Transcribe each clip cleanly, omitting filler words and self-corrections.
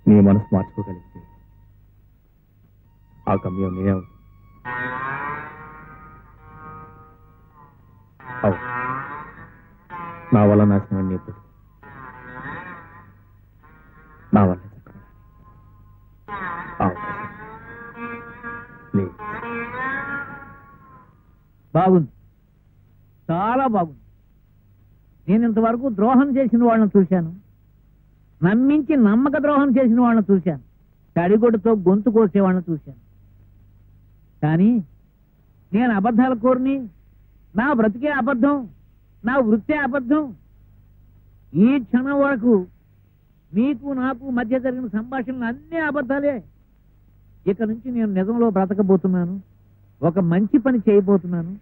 నీ మనసు మార్చుకోగలిగితే ఆ గమ్యం నేనే అవుతుంది. అవు నా వల్ల నాశనం నీ బ్రతుకు, నా వల్ల బాగుంది, చాలా బాగుంది. నేను ఇంతవరకు ద్రోహం చేసిన వాళ్ళని చూశాను, నమ్మించి నమ్మక ద్రోహం చేసిన వాళ్ళని చూశాను, తడిగొడ్డతో గొంతు కోసే వాళ్ళని చూశాను. కానీ నేను అబద్ధాల కోరిని, నా బ్రతికే అబద్ధం, నా వృత్తే అబద్ధం. ఈ క్షణం వరకు మీకు నాకు మధ్య జరిగిన సంభాషణలు అన్నీ అబద్ధాలే. ఇక నుంచి నేను నిజంలో బ్రతకబోతున్నాను, ఒక మంచి పని చేయబోతున్నాను.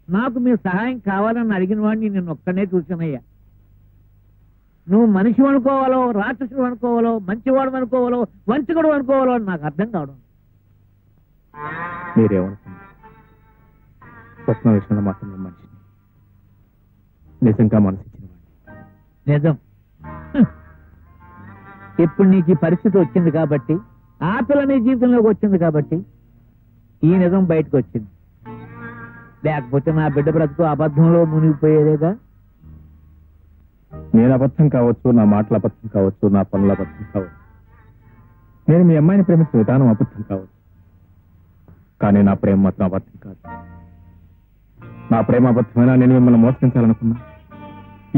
నాకు మీ సహాయం కావాలని అడిగిన వాడిని నేను ఒక్కనే చూశానయ్యా. నువ్వు మనిషి అనుకోవాలో, రాక్షసుడు అనుకోవాలో, మంచివాడు అనుకోవాలో, వంచకుడు అనుకోవాలో అని నాకు అర్థం కావడం. మీరేమనుకున్నారు? స్వప్న విషయంలో మాత్రం మనిషిని, నిజంగా మనసు ఇచ్చిన వాడిని. నిజం. ఇప్పుడు నీకు ఈ పరిస్థితి వచ్చింది కాబట్టి, ఆ పిల్ల నీ జీవితంలోకి వచ్చింది కాబట్టి ఈ నిజం బయటకు వచ్చింది. లేకపోతే నా బిడ్డ బ్రతుకు అబద్ధంలో మునిగిపోయేదేగా. నేను అబద్ధం కావచ్చు, నా మాటల అబద్ధం కావచ్చు, నా పనుల అబద్ధం కావచ్చు, నేను మీ అమ్మాయిని ప్రేమించిన విధానం అబద్ధం కావచ్చు, కానీ నా ప్రేమ మాత్రం అబద్ధం కాదు. నా ప్రేమ అబద్ధమైనా నేను మిమ్మల్ని మోసగించాలనుకున్నా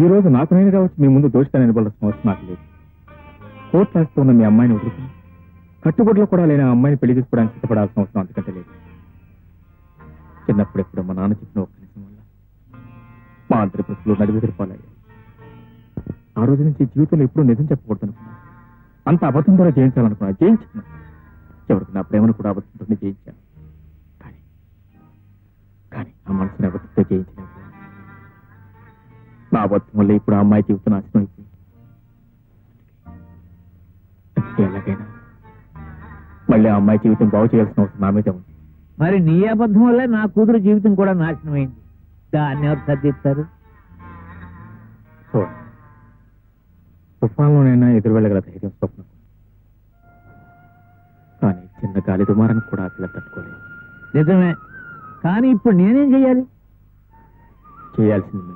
ఈ రోజు నాకు నేను కావచ్చు మీ ముందు దోషిగా నిలబడాల్సిన అవసరం నాకు లేదు. కోర్టు రాస్తూ ఉన్న మీ అమ్మాయిని వదులుకుని కట్టుబడిలో కూడా లేని ఆ అమ్మాయిని పెళ్లి చేసుకోవడానికి సిద్ధపడాల్సిన అవసరం అంతకంటే లేదు. చిన్నప్పుడు ఎప్పుడు మా నాన్న చెప్పిన ఒక్క నిమిషం వల్ల మా అందరి బ్రతుకులు నడివెదిరిపోలయ్యాయి. ఆ రోజు నుంచి జీవితంలో ఎప్పుడూ నిజం చెప్పకూడదు అనుకున్నా, అంత అబద్ధం ద్వారా జయించాలనుకున్నా, జయించాను. చివరికి నా ప్రేమను కూడా అబద్ధంతో జయించాను. కానీ ఆ మనసుని అబద్ధంతో జయించలేదు. నా అబద్ధం వల్ల ఇప్పుడు ఆ అమ్మాయి జీవితం నాశనం అయిపోయింది. ఎలాగైనా మళ్ళీ ఆ అమ్మాయి జీవితం బాగు చేయాల్సిన అవసరం నా మీదే ఉంది. మరి నీ అబద్ధం వల్లే నా కూతురు జీవితం కూడా నాశనం అయింది. దాన్ని ఎవరు సర్దిస్తారు? తుఫాన్లోనైనా ఎదురు వెళ్ళగల ధైర్యం స్వప్నం, కానీ చిన్న గాలి దుమారానికి కూడా ఆ పిల్ల తట్టుకోలేదు. నిజమే, కానీ ఇప్పుడు నేనేం చెయ్యాలి? చేయాల్సింది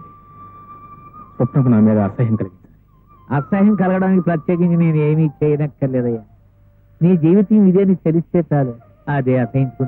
స్వప్నకు నా మీద అసహ్యం కలిగించాలి. అసహ్యం కలగడానికి ప్రత్యేకించి నేను ఏమీ చేయనక్కర్లేదయ్యా. నీ జీవితం ఇదే నీకు తెలిస్తే చాలు, అదే అసహించుకుంటా.